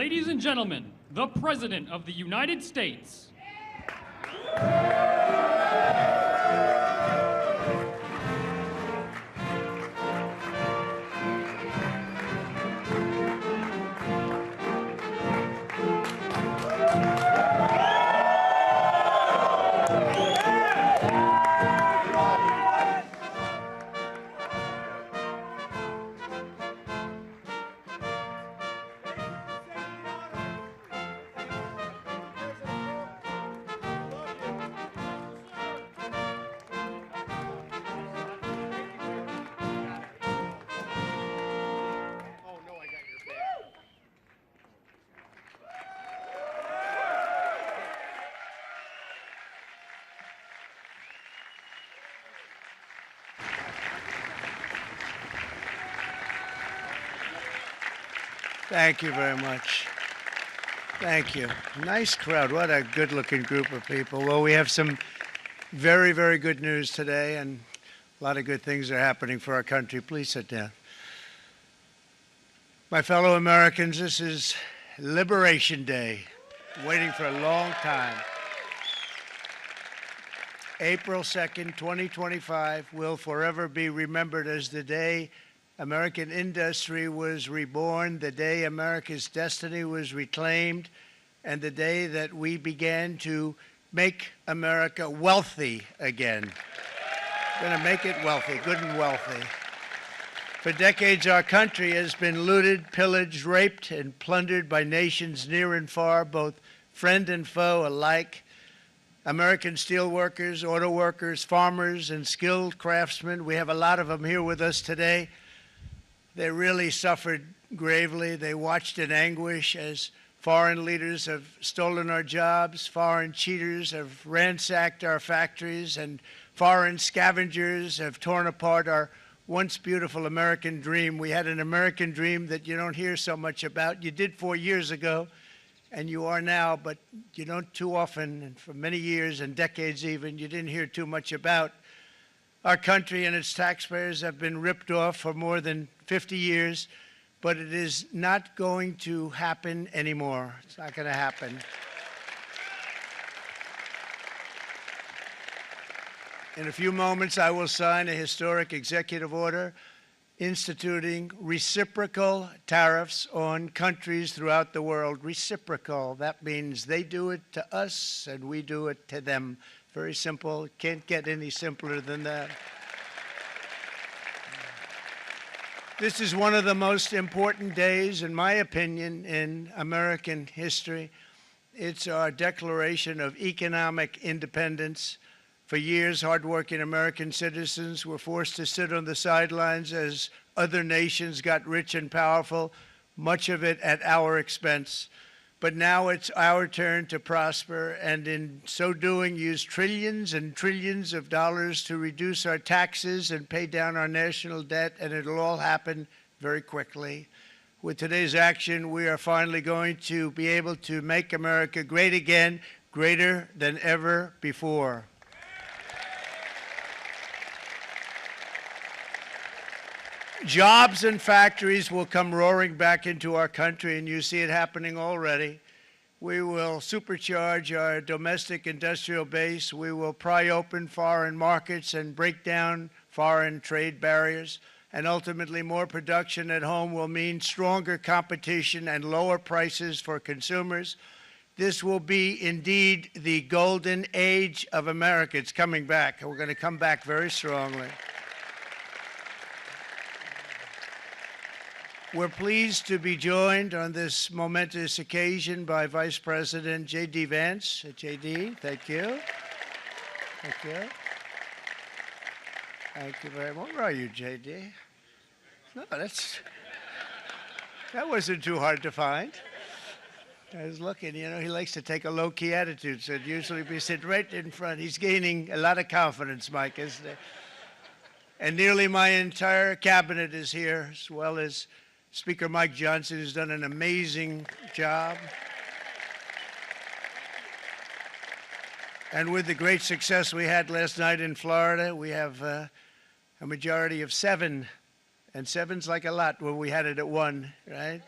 Ladies and gentlemen, the President of the United States. Thank you very much. Thank you. Nice crowd. What a good-looking group of people. Well, we have some very, very good news today, and a lot of good things are happening for our country. Please sit down. My fellow Americans, this is Liberation Day, waiting for a long time. April 2nd, 2025 will forever be remembered as the day American industry was reborn, the day America's destiny was reclaimed, and the day that we began to make America wealthy again. We're going to make it wealthy, good and wealthy. For decades, our country has been looted, pillaged, raped, and plundered by nations near and far, both friend and foe alike. American steel workers, auto workers, farmers, and skilled craftsmen, we have a lot of them here with us today. They really suffered gravely. They watched in anguish as foreign leaders have stolen our jobs, foreign cheaters have ransacked our factories, and foreign scavengers have torn apart our once beautiful American dream. We had an American dream that you don't hear so much about. You did 4 years ago, and you are now, but you don't too often, and for many years and decades even, you didn't hear too much about. Our country and its taxpayers have been ripped off for more than 50 years, but it is not going to happen anymore. It's not going to happen. In a few moments, I will sign a historic executive order instituting reciprocal tariffs on countries throughout the world. Reciprocal, that means they do it to us and we do it to them. Very simple. Can't get any simpler than that. This is one of the most important days, in my opinion, in American history. It's our declaration of economic independence. For years, hardworking American citizens were forced to sit on the sidelines as other nations got rich and powerful, much of it at our expense. But now it's our turn to prosper, and in so doing, use trillions and trillions of dollars to reduce our taxes and pay down our national debt, and it'll all happen very quickly. With today's action, we are finally going to be able to make America great again, greater than ever before. Jobs and factories will come roaring back into our country, and you see it happening already. We will supercharge our domestic industrial base. We will pry open foreign markets and break down foreign trade barriers. And ultimately, more production at home will mean stronger competition and lower prices for consumers. This will be indeed the golden age of America. It's coming back. We're going to come back very strongly. We're pleased to be joined on this momentous occasion by Vice President J.D. Vance. J.D., thank you. Thank you. Thank you very much. Where are you, J.D.? No, that wasn't too hard to find. I was looking, you know, he likes to take a low-key attitude, so it'd usually be sitting right in front. He's gaining a lot of confidence, Mike, isn't he? And nearly my entire cabinet is here, as well as Speaker Mike Johnson, who's done an amazing job. And with the great success we had last night in Florida, we have a majority of 7. And 7's like a lot when we had it at 1, right?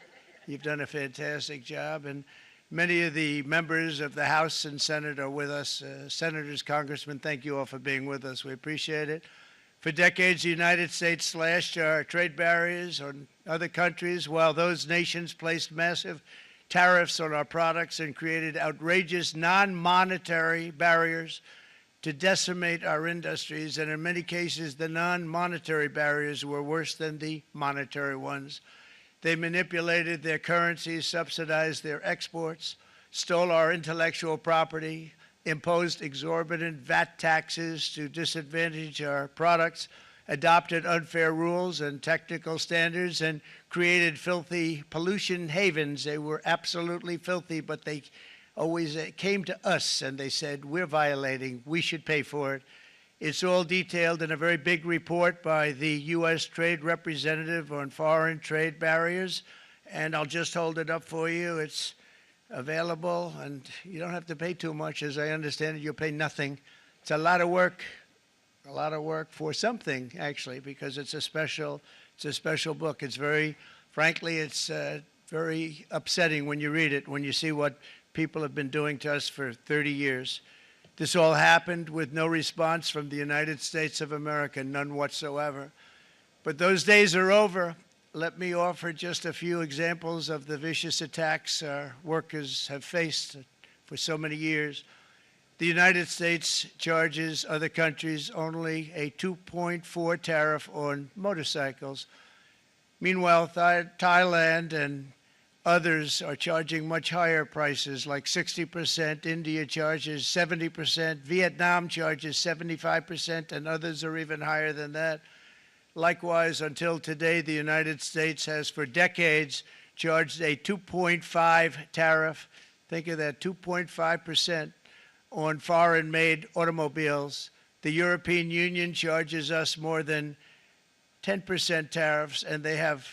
You've done a fantastic job, and many of the members of the House and Senate are with us. Senators, congressmen, thank you all for being with us. We appreciate it. For decades, the United States slashed our trade barriers on other countries, while those nations placed massive tariffs on our products and created outrageous non-monetary barriers to decimate our industries. And in many cases, the non-monetary barriers were worse than the monetary ones. They manipulated their currencies, subsidized their exports, stole our intellectual property, imposed exorbitant VAT taxes to disadvantage our products, adopted unfair rules and technical standards, and created filthy pollution havens. They were absolutely filthy, but they always came to us and they said, we're violating, we should pay for it. It's all detailed in a very big report by the U.S. Trade Representative on Foreign Trade Barriers, and I'll just hold it up for you. It's available, and you don't have to pay too much. As I understand it, you'll pay nothing. It's a lot of work for something, actually, because it's a special book. It's very, frankly, it's very upsetting when you read it, when you see what people have been doing to us for 30 years. This all happened with no response from the United States of America, none whatsoever. But those days are over. Let me offer just a few examples of the vicious attacks our workers have faced for so many years. The United States charges other countries only a 2.4 tariff on motorcycles. Meanwhile, Thailand and others are charging much higher prices, like 60%. India charges 70%. Vietnam charges 75%, and others are even higher than that. Likewise, until today, the United States has for decades charged a 2.5 tariff. Think of that, 2.5% on foreign-made automobiles. The European Union charges us more than 10% tariffs, and they have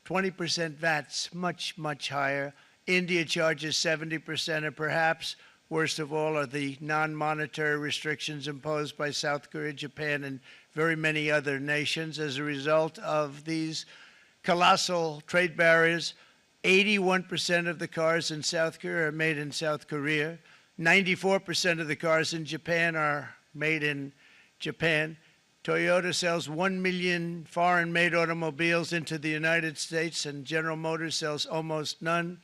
20% VATs, much, much higher. India charges 70%, and perhaps worst of all are the non-monetary restrictions imposed by South Korea, Japan, and very many other nations. As a result of these colossal trade barriers, 81% of the cars in South Korea are made in South Korea. 94% of the cars in Japan are made in Japan. Toyota sells 1 million foreign-made automobiles into the United States, and General Motors sells almost none.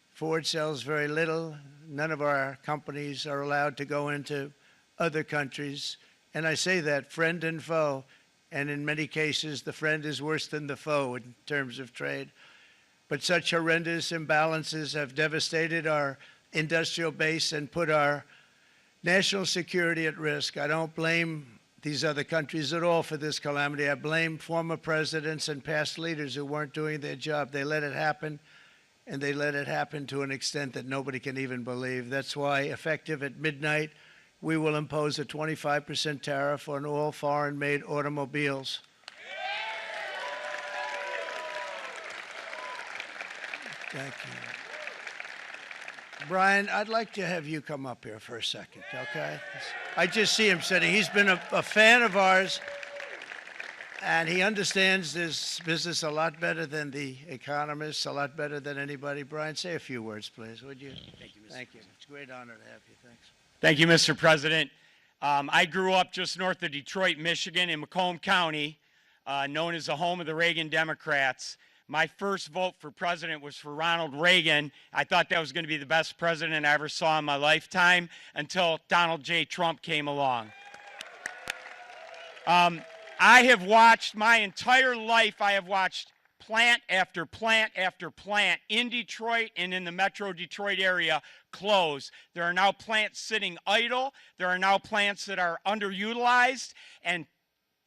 Ford sells very little. None of our companies are allowed to go into other countries. And I say that, friend and foe, and in many cases, the friend is worse than the foe in terms of trade. But such horrendous imbalances have devastated our industrial base and put our national security at risk. I don't blame these other countries at all for this calamity. I blame former presidents and past leaders who weren't doing their job. They let it happen, and they let it happen to an extent that nobody can even believe. That's why, effective at midnight, we will impose a 25% tariff on all foreign-made automobiles. Thank you. Brian, I'd like to have you come up here for a second, okay? I just see him sitting. He's been a fan of ours, and he understands this business a lot better than the economists, a lot better than anybody. Brian, say a few words, please, would you? Thank you, Mr. Thank you. President. It's a great honor to have you. Thanks. Thank you, Mr. President. I grew up just north of Detroit, Michigan, in Macomb County, known as the home of the Reagan Democrats. My first vote for president was for Ronald Reagan. I thought that was going to be the best president I ever saw in my lifetime until Donald J. Trump came along. I have watched my entire life, I have watched plant after plant after plant in Detroit and in the metro Detroit area close. There are now plants sitting idle. There are now plants that are underutilized, and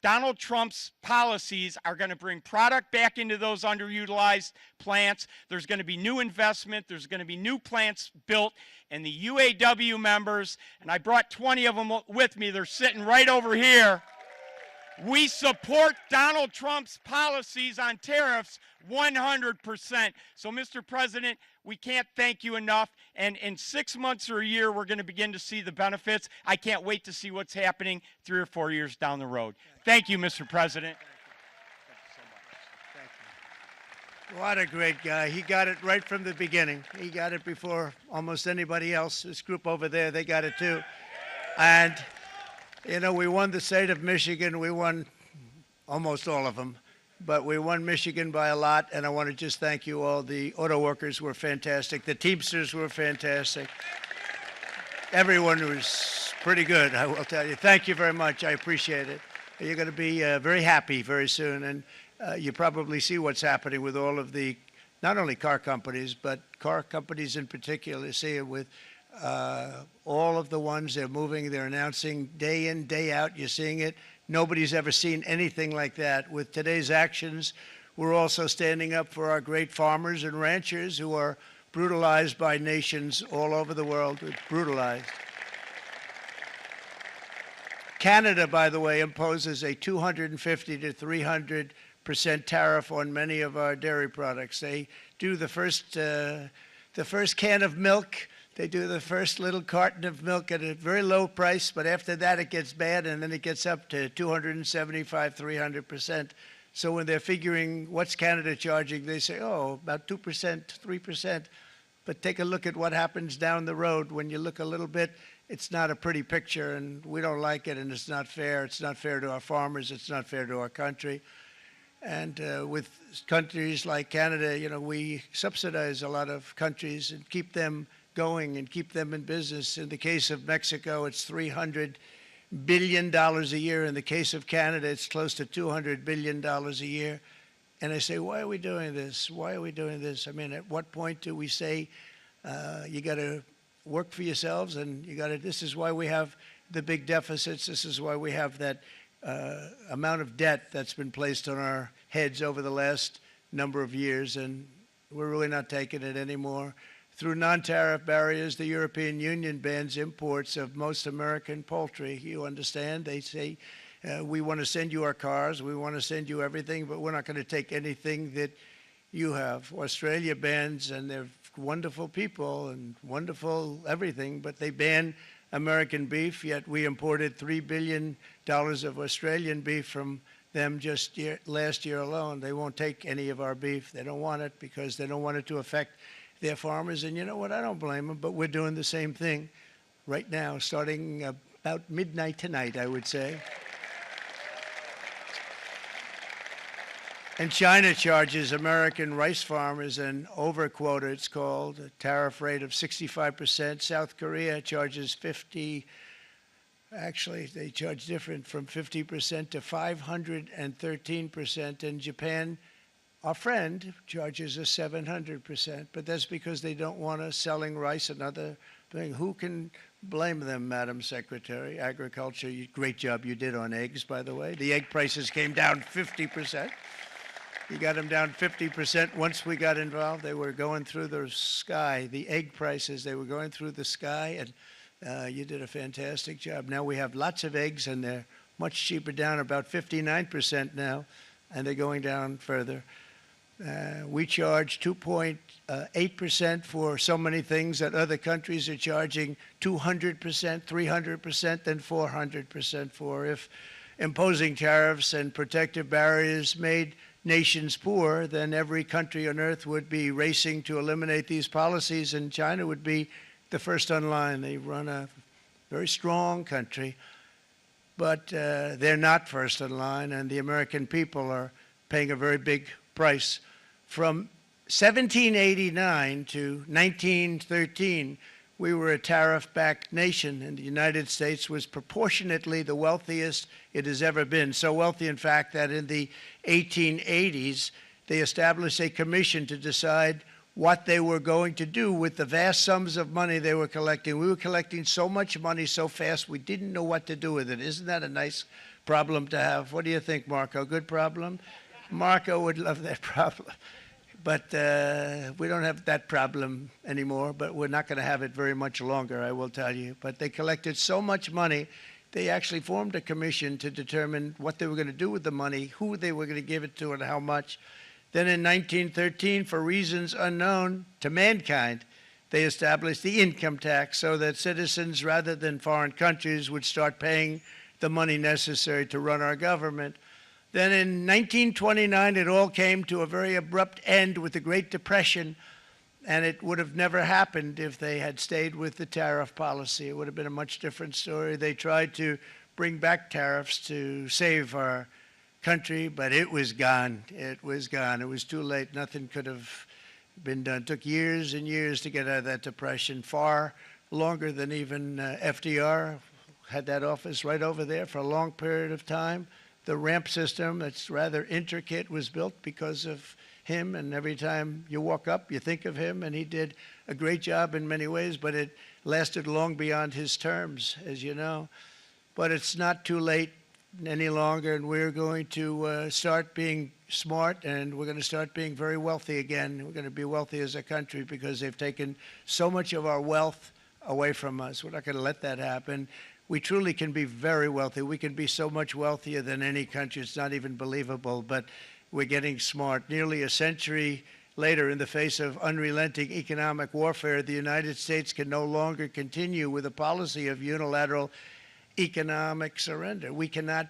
Donald Trump's policies are going to bring product back into those underutilized plants. There's going to be new investment. There's going to be new plants built. And the UAW members, and I brought 20 of them with me, they're sitting right over here. We support Donald Trump's policies on tariffs 100%. So, Mr. President, we can't thank you enough. And in 6 months or a year, we're going to begin to see the benefits. I can't wait to see what's happening 3 or 4 years down the road. Thank you, Mr. President. Thank you so much. Thank What a great guy. He got it right from the beginning. He got it before almost anybody else. This group over there, they got it too. And, you know, we won the state of Michigan. We won almost all of them. But we won Michigan by a lot, and I want to just thank you all. The auto workers were fantastic. The Teamsters were fantastic. Everyone was pretty good, I will tell you. Thank you very much. I appreciate it. You're going to be very happy very soon, and you probably see what's happening with all of the, not only car companies, but car companies in particular. You see it with all of the ones they're moving, they're announcing day in, day out. You're seeing it. Nobody's ever seen anything like that. With today's actions, we're also standing up for our great farmers and ranchers who are brutalized by nations all over the world. Brutalized. Canada, by the way, imposes a 250 to 300% tariff on many of our dairy products. They do the first can of milk. They do the first little carton of milk at a very low price, but after that it gets bad, and then it gets up to 275, 300%. So when they're figuring what's Canada charging, they say, oh, about 2%, 3%. But take a look at what happens down the road. When you look a little bit, it's not a pretty picture, and we don't like it, and it's not fair. It's not fair to our farmers. It's not fair to our country. And with countries like Canada, you know, we subsidize a lot of countries and keep them going and keep them in business. In the case of Mexico, it's $300 billion a year. In the case of Canada, it's close to $200 billion a year. And I say, why are we doing this? Why are we doing this? I mean, at what point do we say you got to work for yourselves, and you got to? This is why we have the big deficits. This is why we have that amount of debt that's been placed on our heads over the last number of years, and we're really not taking it anymore. Through non-tariff barriers, the European Union bans imports of most American poultry. You understand? They say, we want to send you our cars, we want to send you everything, but we're not going to take anything that you have. Australia bans, and they're wonderful people and wonderful everything, but they ban American beef, yet we imported $3 billion of Australian beef from them just last year alone. They won't take any of our beef. They don't want it because they don't want it to affect their farmers. And you know what? I don't blame them, but we're doing the same thing right now, starting about midnight tonight, I would say. And China charges American rice farmers an overquota, it's called, a tariff rate of 65%. South Korea charges 50%. Actually, they charge different, from 50% to 513%. And Japan, our friend, charges us 700%. But that's because they don't want us selling rice and other things. Who can blame them, Madam Secretary? Agriculture, great job you did on eggs, by the way. The egg prices came down 50%. You got them down 50%. Once we got involved, they were going through the sky. The egg prices, they were going through the sky, and you did a fantastic job. Now we have lots of eggs, and they're much cheaper, down about 59% now, and they're going down further. We charge 2.8% for so many things that other countries are charging 200%, 300%, and 400% for. If imposing tariffs and protective barriers made nations poor, then every country on earth would be racing to eliminate these policies, and China would be the first on line. They run a very strong country, but they're not first in line, and the American people are paying a very big price. From 1789 to 1913, we were a tariff-backed nation, and the United States was proportionately the wealthiest it has ever been. So wealthy, in fact, that in the 1880s, they established a commission to decide what they were going to do with the vast sums of money they were collecting. We were collecting so much money so fast, we didn't know what to do with it. Isn't that a nice problem to have? What do you think, Marco? Good problem? Marco would love that problem. But we don't have that problem anymore, but we're not going to have it very much longer, I will tell you. But they collected so much money, they actually formed a commission to determine what they were going to do with the money, who they were going to give it to, and how much. Then in 1913, for reasons unknown to mankind, they established the income tax so that citizens, rather than foreign countries, would start paying the money necessary to run our government. Then in 1929, it all came to a very abrupt end with the Great Depression, and it would have never happened if they had stayed with the tariff policy. It would have been a much different story. They tried to bring back tariffs to save our country, but it was gone. It was gone. It was too late. Nothing could have been done. It took years and years to get out of that depression, far longer than even FDR had that office right over there for a long period of time. The ramp system, that's rather intricate, was built because of him, and every time you walk up, you think of him, and he did a great job in many ways, but it lasted long beyond his terms, as you know. But it's not too late any longer, and we're going to start being smart, and we're going to start being very wealthy again. We're going to be wealthy as a country because they've taken so much of our wealth away from us. We're not going to let that happen. We truly can be very wealthy. We can be so much wealthier than any country. It's not even believable, but we're getting smart. Nearly a century later, in the face of unrelenting economic warfare, the United States can no longer continue with a policy of unilateral economic surrender. We cannot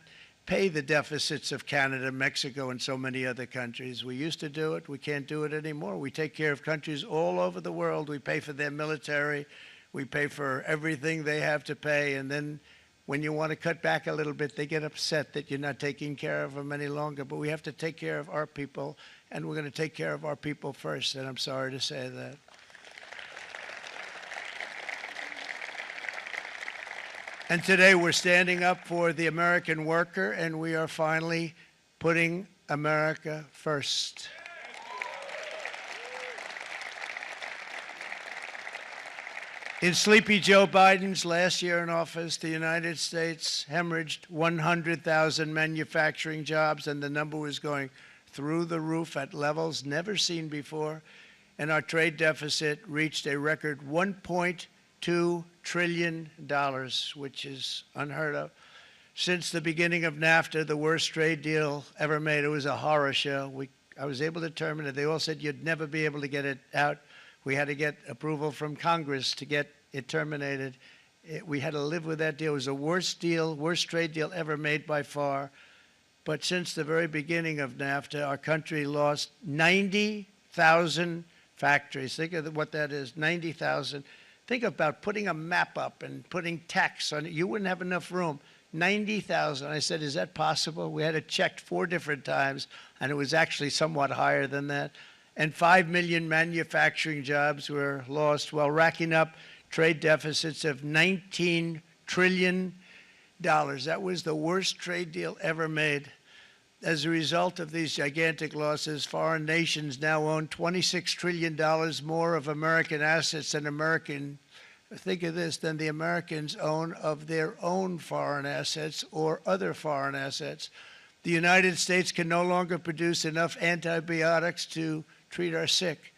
pay the deficits of Canada, Mexico, and so many other countries. We used to do it. We can't do it anymore. We take care of countries all over the world. We pay for their military. We pay for everything they have to pay, and then when you want to cut back a little bit, they get upset that you're not taking care of them any longer. But we have to take care of our people, and we're going to take care of our people first, and I'm sorry to say that. And today we're standing up for the American worker, and we are finally putting America first. In Sleepy Joe Biden's last year in office, the United States hemorrhaged 100,000 manufacturing jobs, and the number was going through the roof at levels never seen before. And our trade deficit reached a record $1.2 trillion, which is unheard of. Since the beginning of NAFTA, the worst trade deal ever made, it was a horror show. I was able to terminate it. They all said you'd never be able to get it out. We had to get approval from Congress to get it terminated. We had to live with that deal. It was the worst trade deal ever made by far. But since the very beginning of NAFTA, our country lost 90,000 factories. Think of what that is, 90,000. Think about putting a map up and putting tax on it. You wouldn't have enough room. 90,000. I said, is that possible? We had it checked 4 different times, and it was actually somewhat higher than that. And 5 million manufacturing jobs were lost while racking up trade deficits of $19 trillion. That was the worst trade deal ever made. As a result of these gigantic losses, foreign nations now own $26 trillion more of American assets than think of this, than the Americans own of their own foreign assets or other foreign assets. The United States can no longer produce enough antibiotics to treat our sick.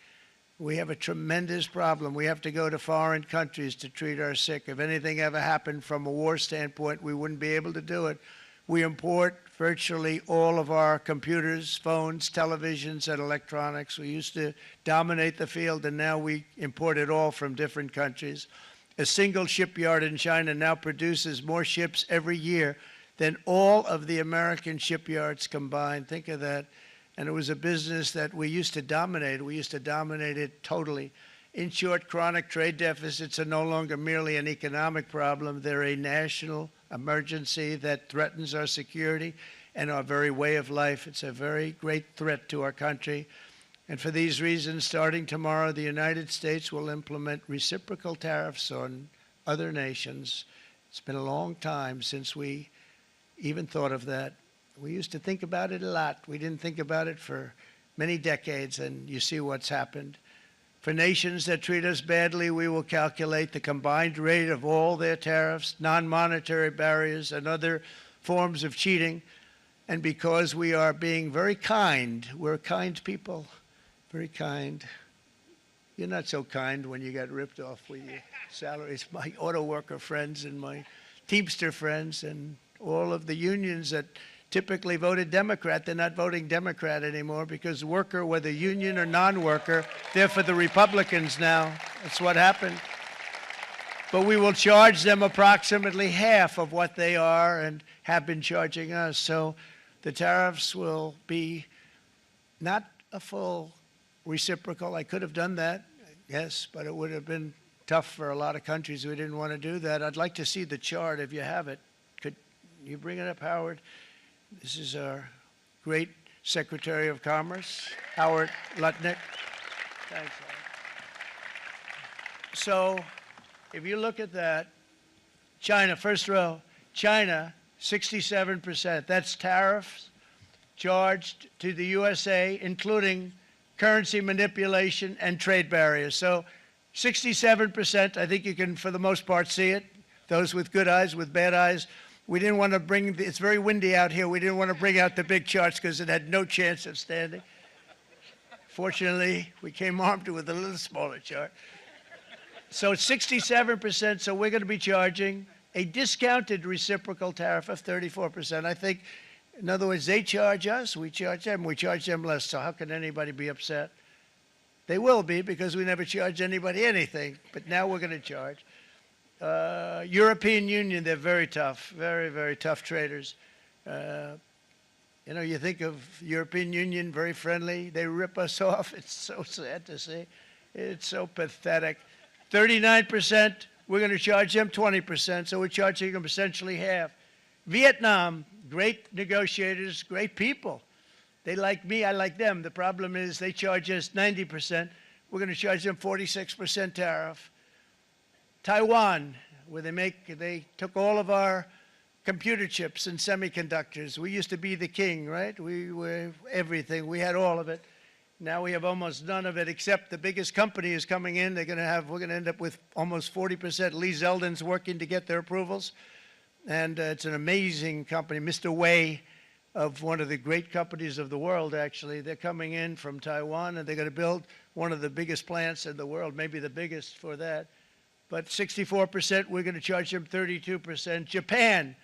We have a tremendous problem. We have to go to foreign countries to treat our sick. If anything ever happened from a war standpoint, we wouldn't be able to do it. We import virtually all of our computers, phones, televisions, and electronics. We used to dominate the field, and now we import it all from different countries. A single shipyard in China now produces more ships every year than all of the American shipyards combined. Think of that. And it was a business that we used to dominate. We used to dominate it totally. In short, chronic trade deficits are no longer merely an economic problem. They're a national emergency that threatens our security and our very way of life. It's a very great threat to our country. And for these reasons, starting tomorrow, the United States will implement reciprocal tariffs on other nations. It's been a long time since we even thought of that. We used to think about it a lot. We didn't think about it for many decades, and you see what's happened. For nations that treat us badly, we will calculate the combined rate of all their tariffs, non-monetary barriers, and other forms of cheating. And because we are being very kind, we're kind people, very kind. You're not so kind when you got ripped off with your salaries. My auto worker friends and my Teamster friends and all of the unions that typically voted Democrat, they're not voting Democrat anymore because worker, whether union or non-worker, they're for the Republicans now. That's what happened. But we will charge them approximately half of what they are and have been charging us. So The tariffs will be not a full reciprocal. I could have done that, yes, but it would have been tough for a lot of countries. We didn't want to do that. I'd like to see the chart if you have it. Could you bring it up, Howard? This is our great Secretary of Commerce, Howard Lutnick. Thanks, Howard. So if you look at that, China, first row, China, 67%. That's tariffs charged to the USA, including currency manipulation and trade barriers. So 67%, I think you can, for the most part, see it. Those with good eyes, with bad eyes. We didn't want to bring, it's very windy out here. We didn't want to bring out the big charts because it had no chance of standing. Fortunately, we came armed with a little smaller chart. So it's 67%, so we're going to be charging a discounted reciprocal tariff of 34%. I think, in other words, they charge us, we charge them less. So how can anybody be upset? They will be, because we never charge anybody anything, but now we're going to charge. European Union, they're very tough, very, very tough traders. You know, you think of European Union, very friendly. They rip us off. It's so sad to see. It's so pathetic. 39%, we're going to charge them 20%, so we're charging them essentially half. Vietnam, great negotiators, great people. They like me, I like them. The problem is they charge us 90%. We're going to charge them 46% tariff. Taiwan, where they took all of our computer chips and semiconductors. We used to be the king, right? We were everything. We had all of it. Now we have almost none of it, except the biggest company is coming in. We're going to end up with almost 40%. Lee Zeldin's working to get their approvals. And it's an amazing company. Mr. Wei, of one of the great companies of the world, actually, they're coming in from Taiwan, and they're going to build one of the biggest plants in the world, maybe the biggest for that. But 64%, we're going to charge them 32%. Japan,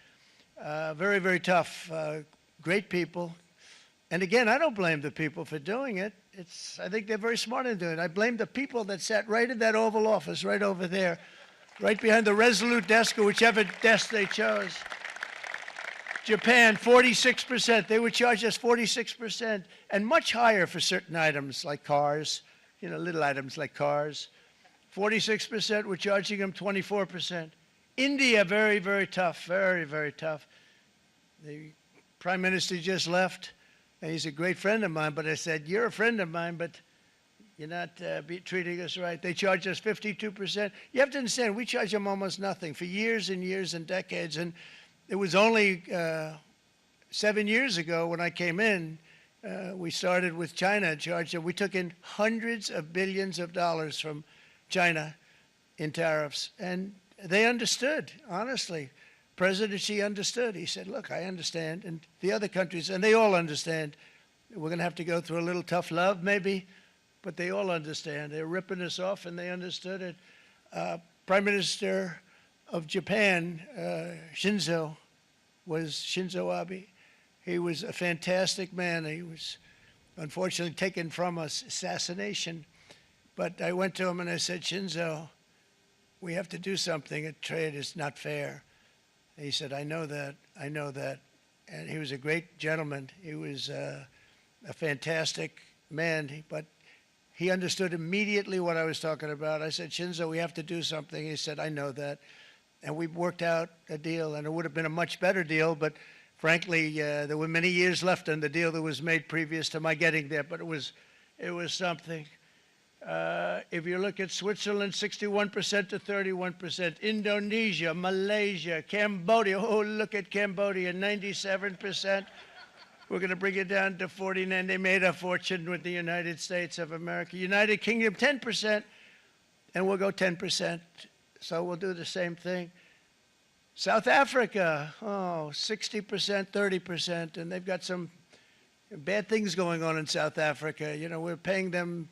very, very tough, great people. And again, I don't blame the people for doing it. I think they're very smart in doing it. I blame the people that sat right in that Oval Office, right over there, right behind the Resolute desk or whichever desk they chose. Japan, 46%. They would charge us 46%, and much higher for certain items like cars, you know, little items like cars. 46%, we're charging them 24%. India, very, very tough, very, very tough. The Prime Minister just left, and he's a great friend of mine, but I said, you're a friend of mine, but you're not treating us right. They charge us 52%. You have to understand, we charge them almost nothing for years and years and decades, and it was only 7 years ago when I came in, we started with China and charged them. We took in hundreds of billions of dollars from China in tariffs, and they understood, honestly. President Xi understood. He said, look, I understand, and the other countries, and they all understand. We're going to have to go through a little tough love, maybe, but they all understand. They're ripping us off, and they understood it. Prime Minister of Japan, Shinzo Abe. He was a fantastic man. He was unfortunately taken from us, assassination. But I went to him and I said, Shinzo, we have to do something. A trade is not fair. And he said, I know that, I know that. And he was a great gentleman. He was a fantastic man, but he understood immediately what I was talking about. I said, Shinzo, we have to do something. He said, I know that. And we worked out a deal, and it would have been a much better deal, but frankly, there were many years left on the deal that was made previous to my getting there, but it was something. If you look at Switzerland, 61% to 31%. Indonesia, Malaysia, Cambodia. Oh, look at Cambodia, 97%. We're going to bring it down to 49. They made a fortune with the United States of America. United Kingdom, 10%, and we'll go 10%. So we'll do the same thing. South Africa, 60%, 30%, and they've got some bad things going on in South Africa. You know, we're paying them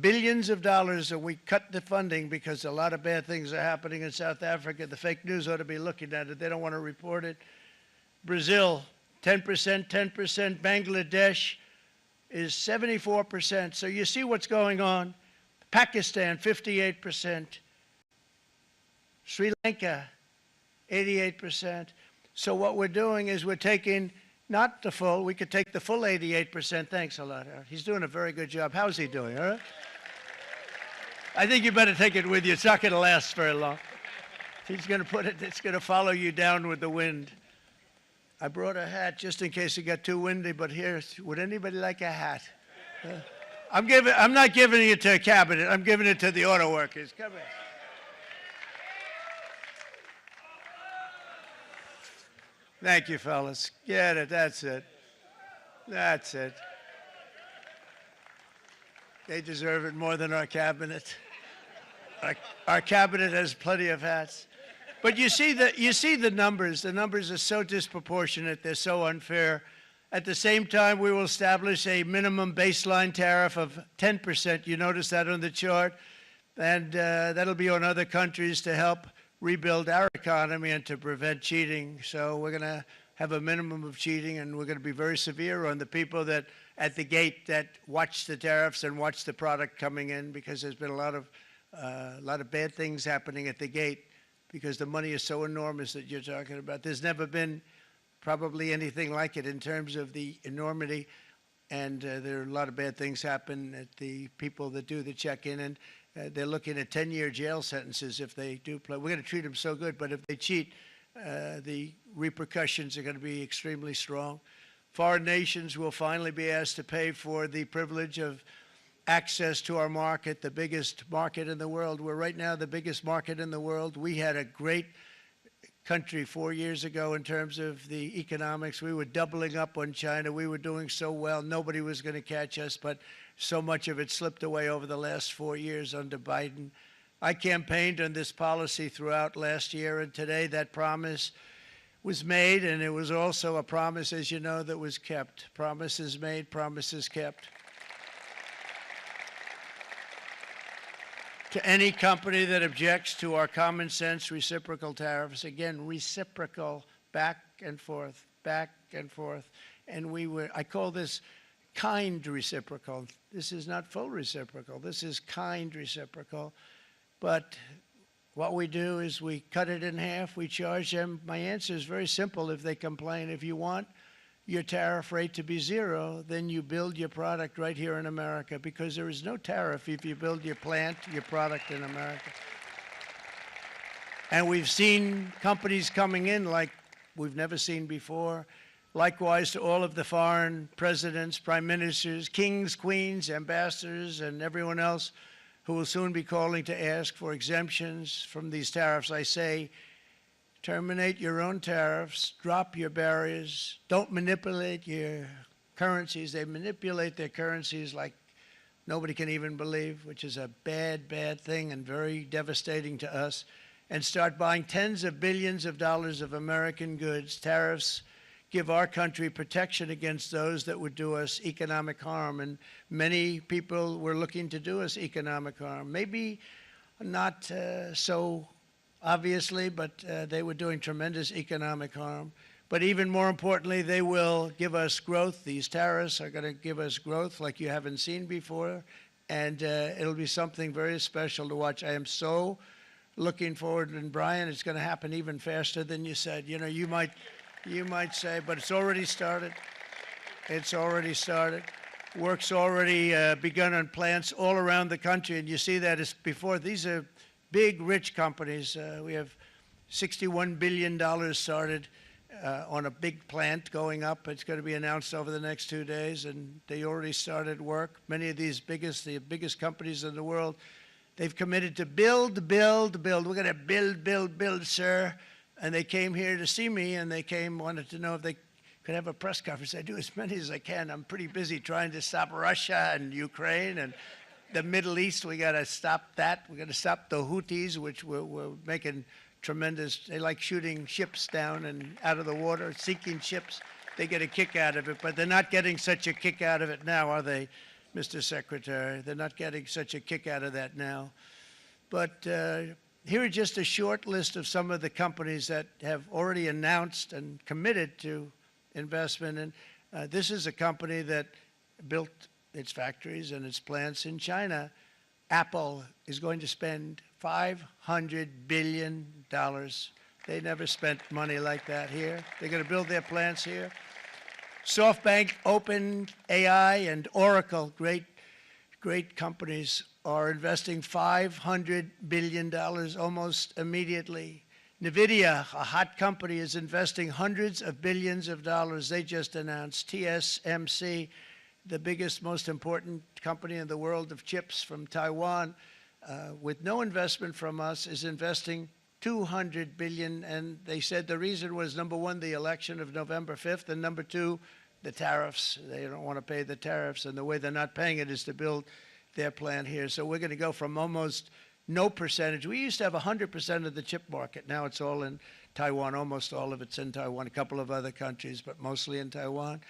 billions of dollars, and we cut the funding because a lot of bad things are happening in South Africa. The fake news ought to be looking at it. They don't want to report it. Brazil, 10%, 10%. Bangladesh is 74%. So you see what's going on. Pakistan, 58%. Sri Lanka, 88%. So what we're doing is we're taking Not the full. We could take the full 88%. Thanks a lot, Howard. He's doing a very good job. How's he doing, all right? I think you better take it with you. It's not going to last very long. He's going to put it, it's going to follow you down with the wind. I brought a hat just in case it got too windy, but here, would anybody like a hat? I'm not giving it to a cabinet. I'm giving it to the auto workers. Come here. Thank you, fellas. Get it. That's it. That's it. They deserve it more than our cabinet. Our cabinet has plenty of hats. But you see the numbers. The numbers are so disproportionate. They're so unfair. At the same time, we will establish a minimum baseline tariff of 10%. You notice that on the chart? And that'll be on other countries to help rebuild our economy and to prevent cheating. So we're going to have a minimum of cheating, and we're going to be very severe on the people that at the gate that watch the tariffs and watch the product coming in, because there's been a lot of bad things happening at the gate because the money is so enormous that you're talking about. There's never been probably anything like it in terms of the enormity, and there are a lot of bad things happen at the people that do the check-in, and they're looking at 10-year jail sentences if they do play. We're going to treat them so good, but if they cheat, the repercussions are going to be extremely strong. Foreign nations will finally be asked to pay for the privilege of access to our market, the biggest market in the world. We're right now the biggest market in the world. We had a great country 4 years ago in terms of the economics. We were doubling up on China. We were doing so well. Nobody was going to catch us, but so much of it slipped away over the last 4 years under Biden. I campaigned on this policy throughout last year, and today that promise was made, and it was also a promise, as you know, that was kept. Promises made, promises kept. To any company that objects to our common sense reciprocal tariffs, again, reciprocal, back and forth, back and forth. And I call this kind reciprocal. This is not full reciprocal. This is kind reciprocal. But what we do is we cut it in half. We charge them. My answer is very simple if they complain. If you want your tariff rate to be zero, then you build your product right here in America, because there is no tariff if you build your plant, your product in America. And we've seen companies coming in like we've never seen before. Likewise to all of the foreign presidents, prime ministers, kings, queens, ambassadors, and everyone else who will soon be calling to ask for exemptions from these tariffs. I say, terminate your own tariffs, drop your barriers, don't manipulate your currencies. They manipulate their currencies like nobody can even believe, which is a bad, bad thing and very devastating to us. And start buying tens of billions of dollars of American goods. Tariffs give our country protection against those that would do us economic harm. And many people were looking to do us economic harm. Maybe not so obviously, but they were doing tremendous economic harm. But even more importantly, they will give us growth. These tariffs are going to give us growth like you haven't seen before, and it'll be something very special to watch. I am so looking forward, and Brian, it's going to happen even faster than you said. You know, you might say, but it's already started. It's already started. Work's already begun on plants all around the country, and you see that as before. These are big, rich companies. We have $61 billion started on a big plant going up. It's going to be announced over the next 2 days, and they already started work. Many of these the biggest companies in the world, they've committed to build, build, build. We're going to build, build, build, sir. And they came here to see me, and they wanted to know if they could have a press conference. I do as many as I can. I'm pretty busy trying to stop Russia and Ukraine and the Middle East. We got to stop that. We got to stop the Houthis, which we're making tremendous. They like shooting ships down and out of the water, sinking ships. They get a kick out of it, but they're not getting such a kick out of it now, are they, Mr. Secretary? They're not getting such a kick out of that now. But here are just a short list of some of the companies that have already announced and committed to investment. And this is a company that built its factories and its plants in China. Apple is going to spend $500 billion. They never spent money like that here. They're going to build their plants here. SoftBank, OpenAI, and Oracle, great companies, are investing $500 billion almost immediately. NVIDIA, a hot company, is investing hundreds of billions of dollars. They just announced. TSMC, the biggest, most important company in the world of chips from Taiwan, with no investment from us, is investing $200 billion. And they said the reason was, number one, the election of November 5th, and number two, the tariffs. They don't want to pay the tariffs, and the way they're not paying it is to build their plant here. So we're going to go from almost no percentage. We used to have 100% of the chip market. Now it's all in Taiwan. Almost all of it's in Taiwan, a couple of other countries, but mostly in Taiwan.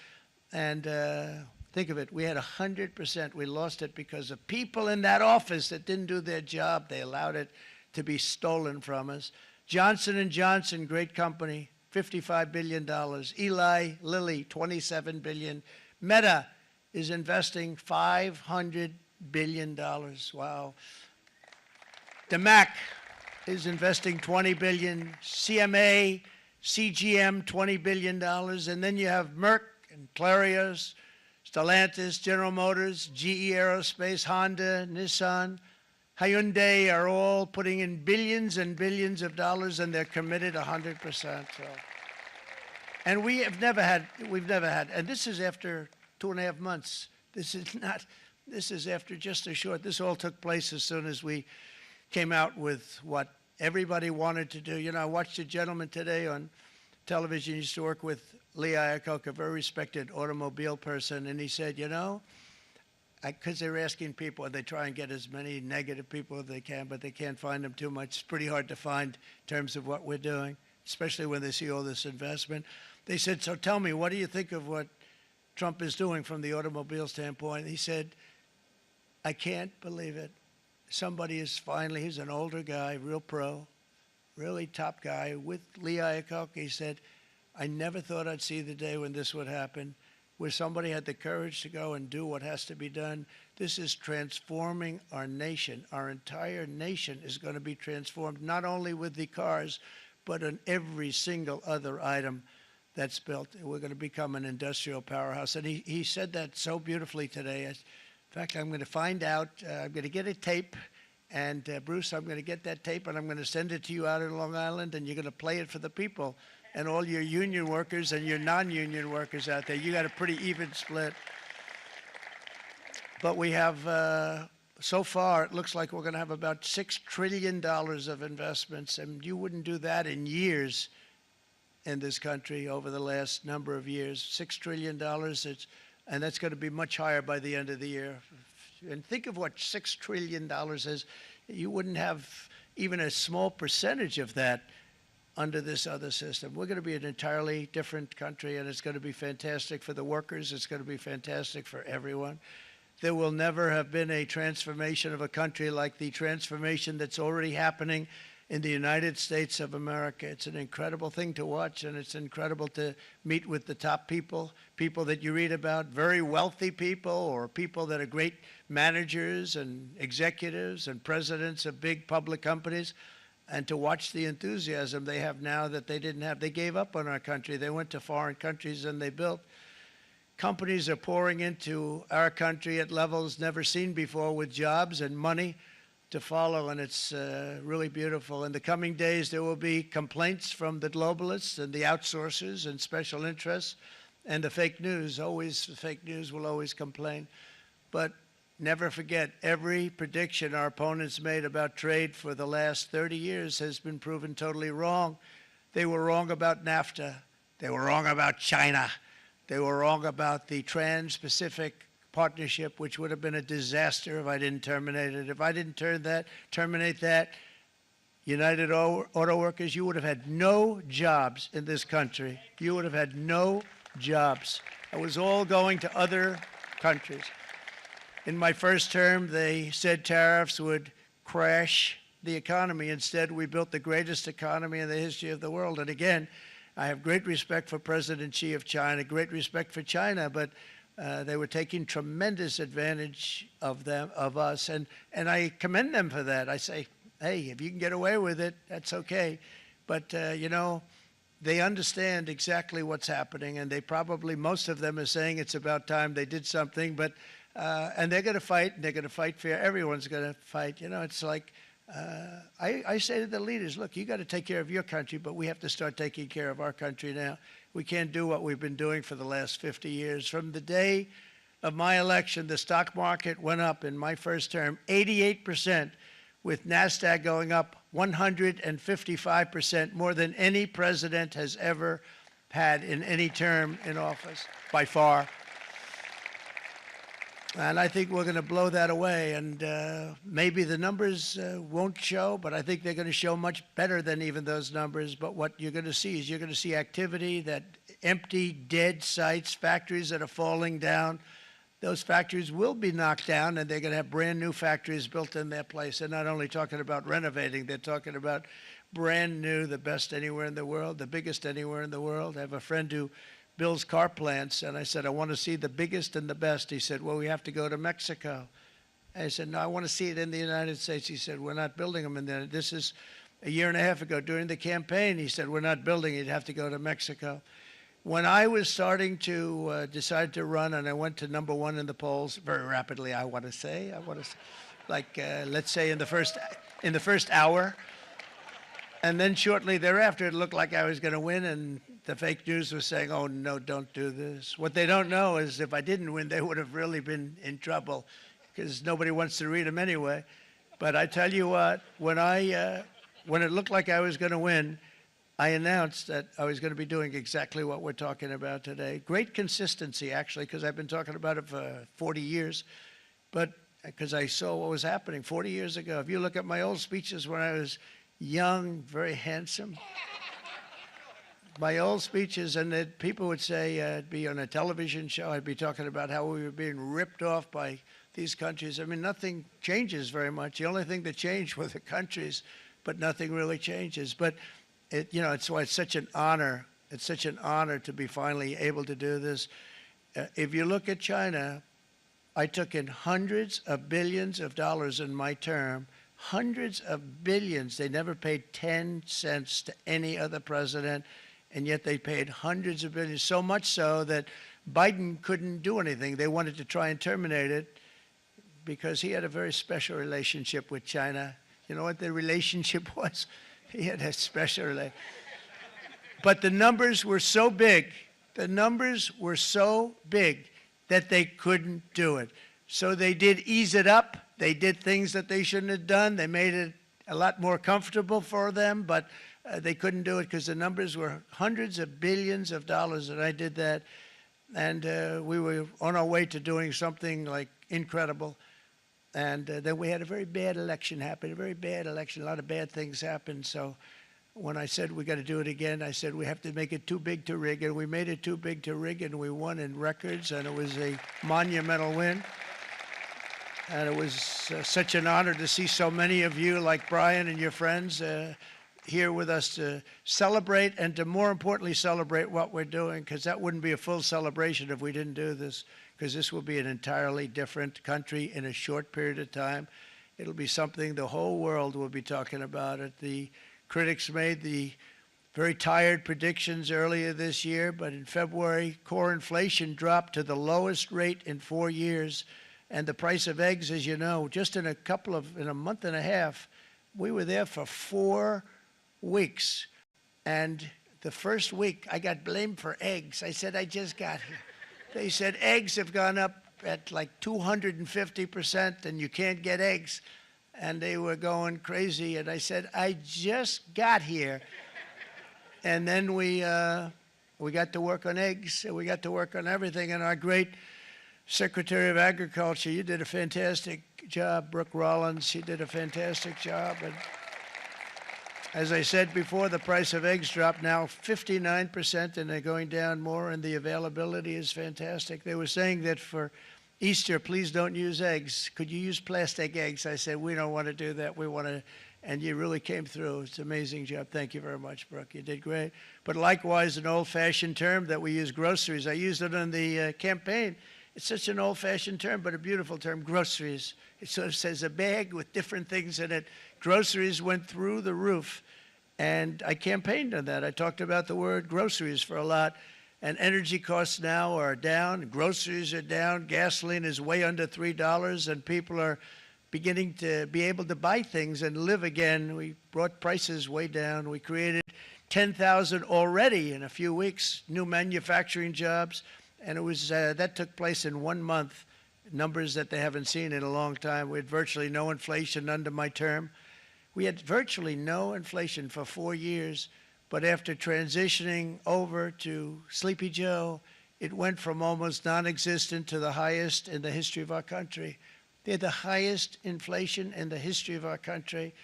And think of it, we had 100%. We lost it because of people in that office that didn't do their job. They allowed it to be stolen from us. Johnson & Johnson, great company, $55 billion. Eli Lilly, $27 billion. Meta is investing $500 billion. Wow. DeMac is investing $20 billion. CMA, CGM, $20 billion. And then you have Merck and Clarios, Stellantis, General Motors, GE Aerospace, Honda, Nissan, Hyundai are all putting in billions and billions of dollars, and they're committed 100%. So. And we've never had, and this is after 2.5 months. This is after just a short, this all took place as soon as we came out with what everybody wanted to do. You know, I watched a gentleman today on television, used to work with Lee Iacocca, a very respected automobile person, and he said, you know, because they're asking people, and they try and get as many negative people as they can, but they can't find them too much. It's pretty hard to find in terms of what we're doing, especially when they see all this investment. They said, so tell me, what do you think of what Trump is doing from the automobile standpoint? He said, I can't believe it. Somebody is finally, he's an older guy, real pro, really top guy, with Lee Iacocca. He said, I never thought I'd see the day when this would happen, where somebody had the courage to go and do what has to be done. This is transforming our nation. Our entire nation is going to be transformed, not only with the cars, but on every single other item that's built. We're going to become an industrial powerhouse. And he said that so beautifully today. In fact, I'm going to find out, I'm going to get a tape, and Bruce, I'm going to get that tape, and I'm going to send it to you out in Long Island, and you're going to play it for the people. And all your union workers and your non-union workers out there, you got a pretty even split. But we have, so far, it looks like we're going to have about $6 trillion of investments, and you wouldn't do that in years in this country over the last number of years. $6 trillion, and that's going to be much higher by the end of the year. And think of what $6 trillion is. You wouldn't have even a small percentage of that under this other system. We're going to be an entirely different country, and it's going to be fantastic for the workers. It's going to be fantastic for everyone. There will never have been a transformation of a country like the transformation that's already happening in the United States of America. It's an incredible thing to watch, and it's incredible to meet with the top people, people that you read about, very wealthy people, or people that are great managers and executives and presidents of big public companies, and to watch the enthusiasm they have now that they didn't have. They gave up on our country. They went to foreign countries and they built. Companies are pouring into our country at levels never seen before, with jobs and money to follow, and it's really beautiful. In the coming days, there will be complaints from the globalists and the outsourcers and special interests and the fake news. Always, the fake news will always complain. But never forget, every prediction our opponents made about trade for the last 30 years has been proven totally wrong. They were wrong about NAFTA. They were wrong about China. They were wrong about the Trans-Pacific Partnership, which would have been a disaster if I didn't terminate it. If I didn't terminate that, United Auto Workers, you would have had no jobs in this country. You would have had no jobs. It was all going to other countries. In my first term, they said tariffs would crash the economy. Instead, we built the greatest economy in the history of the world. And again, I have great respect for President Xi of China, great respect for China, but they were taking tremendous advantage of us, and I commend them for that. I say, hey, if you can get away with it, that's okay. But, you know, they understand exactly what's happening, and they probably, most of them are saying it's about time they did something, but, and they're going to fight, and they're going to fight fair. Everyone's going to fight. You know, it's like, I say to the leaders, look, you got to take care of your country, but we have to start taking care of our country now. We can't do what we've been doing for the last 50 years. From the day of my election, the stock market went up in my first term 88%, with NASDAQ going up 155%, more than any president has ever had in any term in office, by far. And I think we're going to blow that away. And maybe the numbers won't show, but I think they're going to show much better than even those numbers. But what you're going to see is you're going to see activity, that empty, dead sites, factories that are falling down. Those factories will be knocked down, and they're going to have brand new factories built in their place. They're not only talking about renovating, they're talking about brand new, the best anywhere in the world, the biggest anywhere in the world. I have a friend who builds car plants, and I said, I want to see the biggest and the best. He said, well, we have to go to Mexico. I said, no, I want to see it in the United States. He said, we're not building them in there. This is a year and a half ago during the campaign. He said, we're not building it. You have to go to Mexico. When I was starting to decide to run, and I went to #1 in the polls very rapidly, I want to say, like let's say in the first hour, and then shortly thereafter, it looked like I was going to win, and the fake news was saying, "Oh no, don't do this." What they don't know is if I didn't win, they would have really been in trouble, because nobody wants to read them anyway. But I tell you what, when it looked like I was going to win, I announced that I was going to be doing exactly what we're talking about today. Great consistency, actually, because I've been talking about it for 40 years, but because I saw what was happening 40 years ago. If you look at my old speeches when I was young, very handsome, my old speeches, and that people would say I'd be on a television show, I'd be talking about how we were being ripped off by these countries. I mean, nothing changes very much. The only thing that changed were the countries, but nothing really changes. But it's why it's such an honor. It's such an honor to be finally able to do this. If you look at China, I took in hundreds of billions of dollars in my term, hundreds of billions. They never paid 10 cents to any other president, and yet they paid hundreds of billions, so much so that Biden couldn't do anything. They wanted to try and terminate it because he had a very special relationship with China. You know what the relationship was? He had a special relationship. But the numbers were so big, that they couldn't do it. So they did ease it up. They did things that they shouldn't have done. They made it a lot more comfortable for them, but they couldn't do it because the numbers were hundreds of billions of dollars, and I did that. And we were on our way to doing something like incredible. And then we had a very bad election happen, a very bad election. A lot of bad things happened. So when I said we got to do it again, I said we have to make it too big to rig. And we made it too big to rig, and we won in records, and it was a monumental win. And it was such an honor to see so many of you, like Brian and your friends, here with us to celebrate, and to more importantly celebrate what we're doing, because that wouldn't be a full celebration if we didn't do this, because this will be an entirely different country in a short period of time. It'll be something the whole world will be talking about it. The critics made the very tired predictions earlier this year, but in February, core inflation dropped to the lowest rate in 4 years, and the price of eggs, as you know, just in a month and a half, we were there for 4 weeks. And the first week, I got blamed for eggs. I said, I just got here. They said eggs have gone up at like 250%, and you can't get eggs. And they were going crazy. And I said, I just got here. And then we got to work on eggs, and we got to work on everything. And our great Secretary of Agriculture, you did a fantastic job. Brooke Rollins, she did a fantastic job. And as I said before, the price of eggs dropped now 59%, and they're going down more, and the availability is fantastic. They were saying that for Easter, please don't use eggs. Could you use plastic eggs? I said, we don't want to do that. We want to, and you really came through. It's an amazing job. Thank you very much, Brooke. You did great. But likewise, an old-fashioned term that we use, groceries. I used it on the campaign. It's such an old-fashioned term, but a beautiful term, groceries. It sort of says a bag with different things in it. Groceries went through the roof, And I campaigned on that. I talked about the word groceries for a lot. And energy costs now are down, groceries are down, gasoline is way under $3, and people are beginning to be able to buy things and live again. We brought prices way down. We created 10,000 already in a few weeks, new manufacturing jobs, and it was that took place in 1 month, numbers that they haven't seen in a long time. We had virtually no inflation under my term. We had virtually no inflation for 4 years. But after transitioning over to Sleepy Joe, it went from almost non-existent to the highest in the history of our country. They're the highest inflation in the history of our country,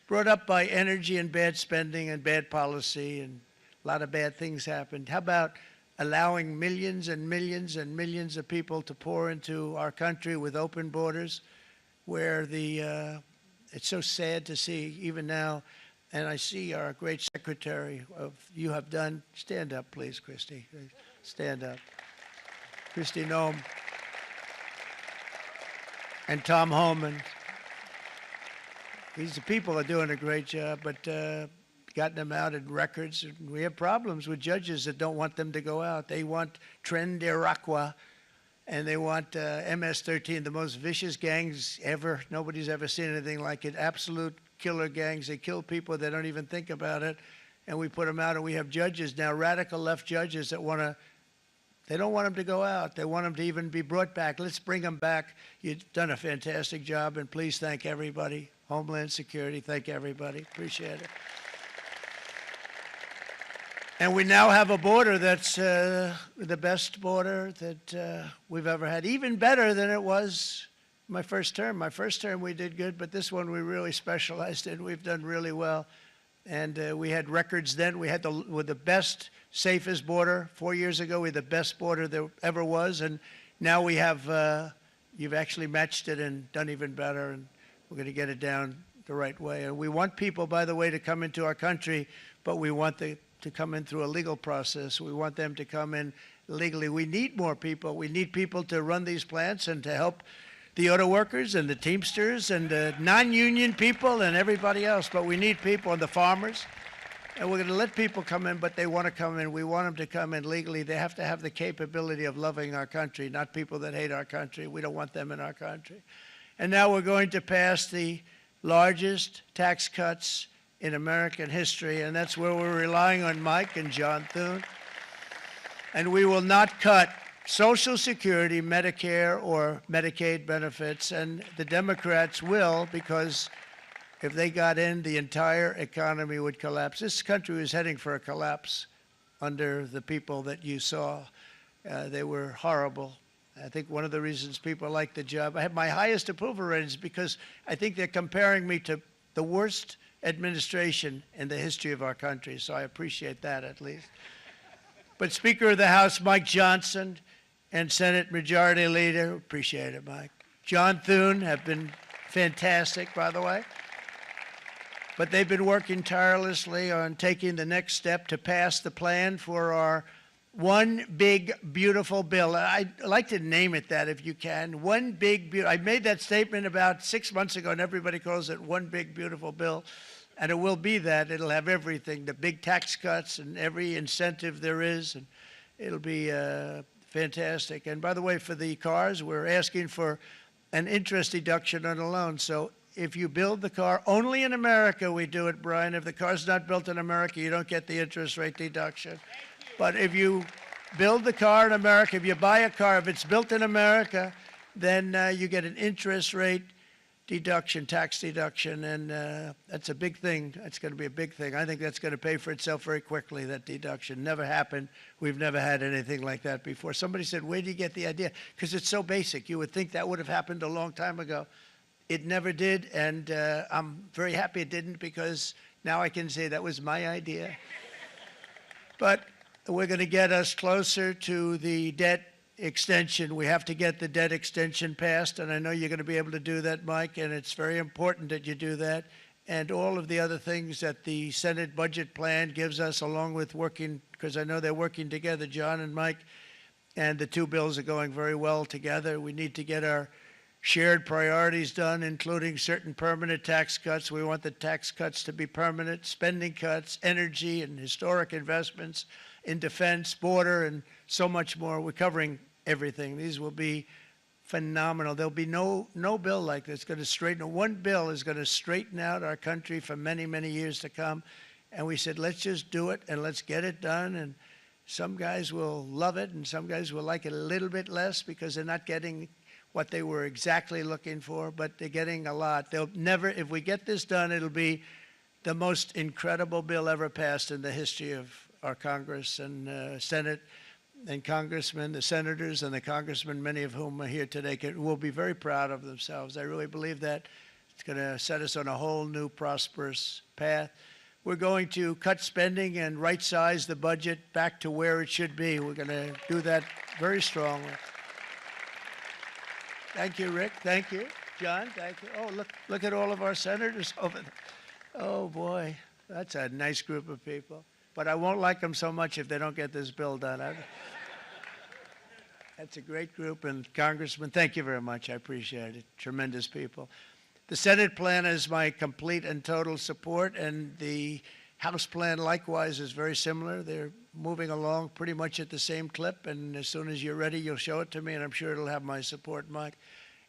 brought up by energy and bad spending and bad policy, and a lot of bad things happened. How about allowing millions and millions and millions of people to pour into our country with open borders, where it's so sad to see even now. And I see our great secretary of You Have Done. Stand up, please, Christy. Stand up. Christy Noem. And Tom Homan. These people are doing a great job, but gotten them out in records. We have problems with judges that don't want them to go out. They want Tren de Aragua, and they want MS-13, the most vicious gangs ever. Nobody's ever seen anything like it. Absolute killer gangs. They kill people. They don't even think about it. And we put them out, and we have judges now, radical left judges that they don't want them to go out. They want them to even be brought back. Let's bring them back. You've done a fantastic job, and please thank everybody. Homeland Security, thank everybody. Appreciate it. And we now have a border that's the best border that we've ever had, even better than it was my first term. My first term we did good, but this one we really specialized in. We've done really well. And we had records then. We had the best, safest border. 4 years ago, we had the best border there ever was. And now we have, you've actually matched it and done even better. And we're going to get it down the right way. And we want people, by the way, to come into our country, but we want to come in through a legal process. We want them to come in legally. We need more people. We need people to run these plants and to help the auto workers and the Teamsters and the non-union people and everybody else. But we need people and the farmers. And we're going to let people come in, but they want to come in. We want them to come in legally. They have to have the capability of loving our country, not people that hate our country. We don't want them in our country. And now we're going to pass the largest tax cuts in American history, and that's where we're relying on Mike and John Thune. And we will not cut Social Security, Medicare, or Medicaid benefits, and the Democrats will, because if they got in, the entire economy would collapse. This country was heading for a collapse under the people that you saw. They were horrible. I think one of the reasons people like the job, I have my highest approval ratings because I think they're comparing me to the worst administration in the history of our country, so I appreciate that at least. But Speaker of the House Mike Johnson and Senate Majority Leader, appreciate it, Mike. John Thune have been fantastic, by the way. But they've been working tirelessly on taking the next step to pass the plan for our one big, beautiful bill. I'd like to name it that if you can. One big, beautiful. I made that statement about 6 months ago, and everybody calls it one big, beautiful bill. And it will be that. It'll have everything, the big tax cuts and every incentive there is. And it'll be fantastic. And by the way, for the cars, we're asking for an interest deduction on a loan. So if you build the car, only in America we do it, Brian. If the car's not built in America, you don't get the interest rate deduction. But if you build the car in America, if you buy a car, if it's built in America, then you get an interest rate deduction, tax deduction, and that's a big thing. It's going to be a big thing. I think that's going to pay for itself very quickly, that deduction. Never happened. We've never had anything like that before. Somebody said, where do you get the idea? Because it's so basic. You would think that would have happened a long time ago. It never did, and I'm very happy it didn't, because now I can say that was my idea. But we're going to get us closer to the debt extension. We have to get the debt extension passed, and I know you're going to be able to do that, Mike, and it's very important that you do that. And all of the other things that the Senate budget plan gives us, along with working, because I know they're working together, John and Mike, and the two bills are going very well together. We need to get our shared priorities done, including certain permanent tax cuts. We want the tax cuts to be permanent, spending cuts, energy and historic investments in defense, border, and so much more. We're covering everything. These will be phenomenal. There'll be no bill like this going to straighten. One bill is going to straighten out our country for many, many years to come. And we said, let's just do it and let's get it done. And some guys will love it and some guys will like it a little bit less because they're not getting what they were exactly looking for, but they're getting a lot. They'll never, if we get this done, it'll be the most incredible bill ever passed in the history of our Congress and Senate and congressmen, the senators and the congressmen, many of whom are here today, will be very proud of themselves. I really believe that it's going to set us on a whole new prosperous path. We're going to cut spending and right-size the budget back to where it should be. We're going to do that very strongly. Thank you, Rick. Thank you. John, thank you. Oh, look at all of our senators over there. Oh, boy, that's a nice group of people. But I won't like them so much if they don't get this bill done. That's a great group. And Congressman, thank you very much. I appreciate it. Tremendous people. The Senate plan is my complete and total support, and the House plan likewise is very similar. They're moving along pretty much at the same clip, and as soon as you're ready, you'll show it to me, and I'm sure it'll have my support, Mike.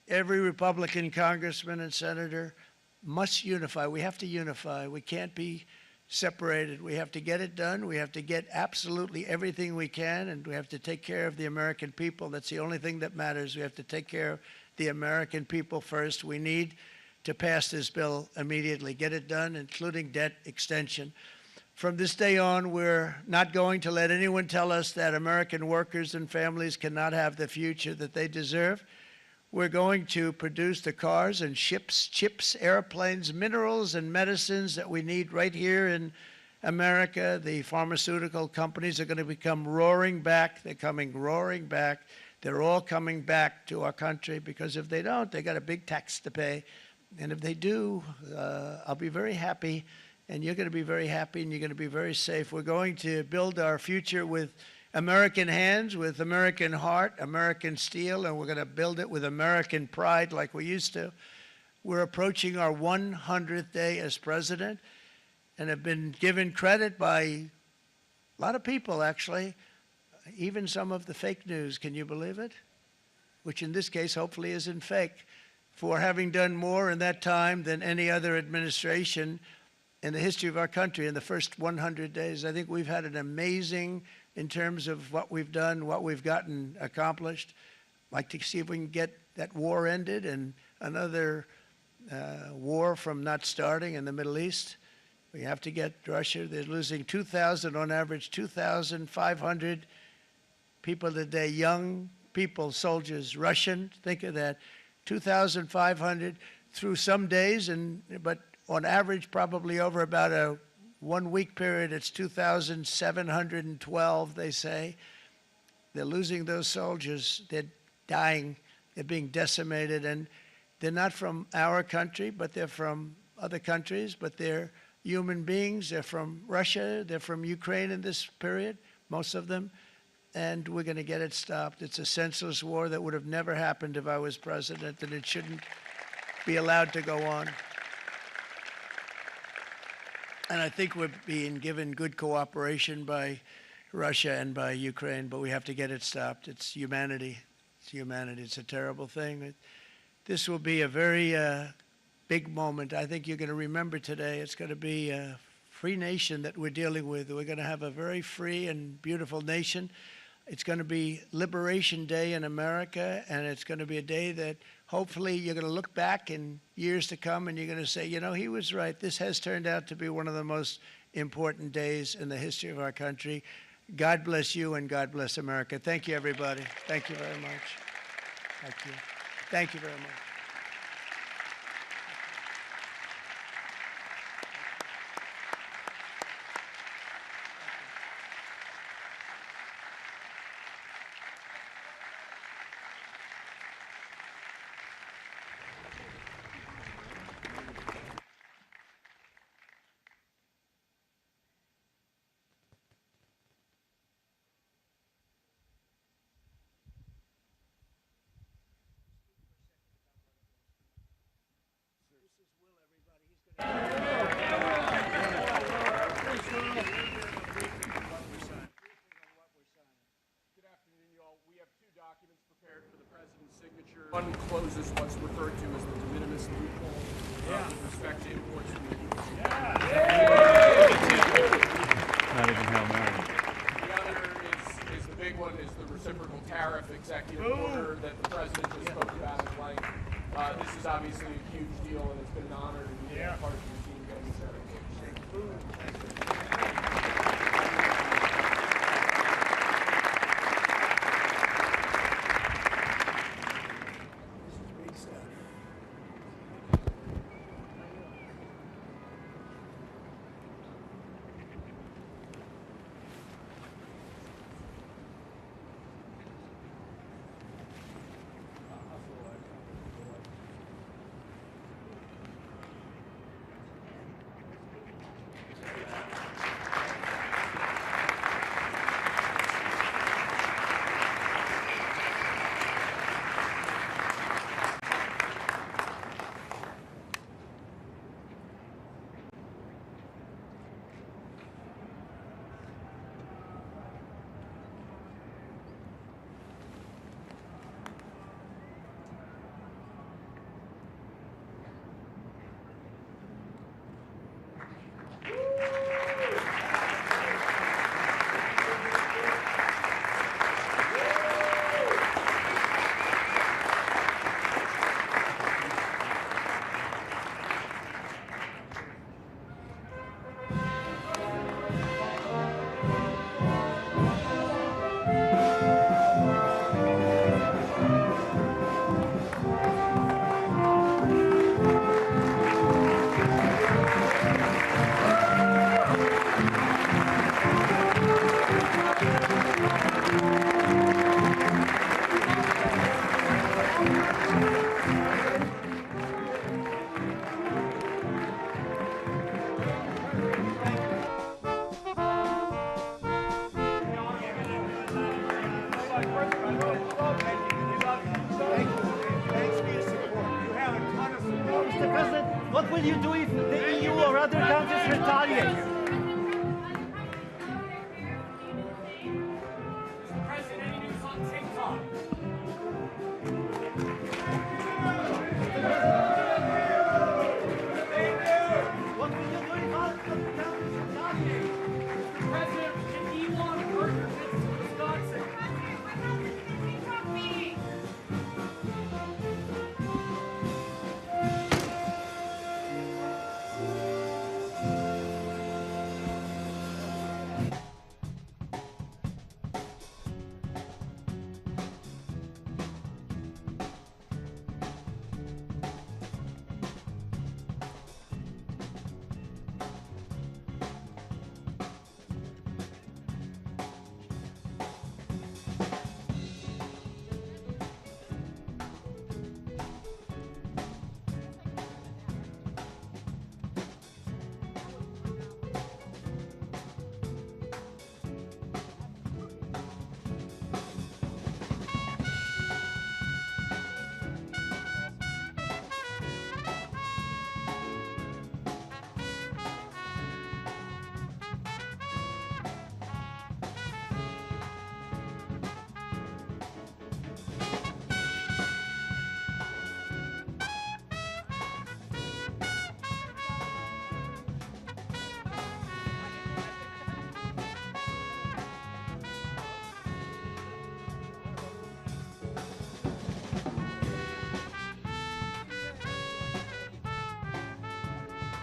Every Republican congressman and senator must unify. We have to unify. We can't be separated. We have to get it done. We have to get absolutely everything we can, and we have to take care of the American people. That's the only thing that matters. We have to take care of the American people first. We need to pass this bill immediately, get it done, including debt extension. From this day on, we're not going to let anyone tell us that American workers and families cannot have the future that they deserve. We're going to produce the cars and ships, chips, airplanes, minerals, and medicines that we need right here in America. The pharmaceutical companies are going to become roaring back. They're coming roaring back. They're all coming back to our country because if they don't, they got a big tax to pay. And if they do, I'll be very happy, and you're going to be very happy, and you're going to be very safe. We're going to build our future with American hands, with American heart, American steel, and we're going to build it with American pride like we used to. We're approaching our 100th day as president and have been given credit by a lot of people, actually, even some of the fake news. Can you believe it? Which in this case hopefully isn't fake, for having done more in that time than any other administration in the history of our country in the first 100 days. I think we've had an amazing, in terms of what we've done, what we've gotten accomplished. I'd like to see if we can get that war ended and another war from not starting in the Middle East. We have to get Russia. They're losing 2,000 on average, 2,500 people today, young people, soldiers, Russian, think of that. 2,500 through some days, but on average, probably over about a 1 week period, it's 2,712, they say. They're losing those soldiers. They're dying. They're being decimated. And they're not from our country, but they're from other countries, but they're human beings. They're from Russia. They're from Ukraine in this period, most of them. And we're going to get it stopped. It's a senseless war that would have never happened if I was president, and it shouldn't be allowed to go on. And I think we're being given good cooperation by Russia and by Ukraine, but we have to get it stopped. It's humanity. It's humanity. It's a terrible thing. This will be a very big moment. I think you're going to remember today. It's going to be a free nation that we're dealing with. We're going to have a very free and beautiful nation. It's going to be Liberation Day in America, and it's going to be a day that hopefully you're going to look back in years to come and you're going to say, you know, he was right. This has turned out to be one of the most important days in the history of our country. God bless you and God bless America. Thank you, everybody. Thank you very much. Thank you. Thank you very much. closes what's referred to as the de minimis loophole with respect to imports from the U.S. Not even Hail Mary. The other is the big one, is the reciprocal tariff executive order that the president just spoke about at length. This is obviously a huge deal, and it's been an honor to be a part of your team getting this done. Mr. President, what will you do if the EU or other countries retaliate?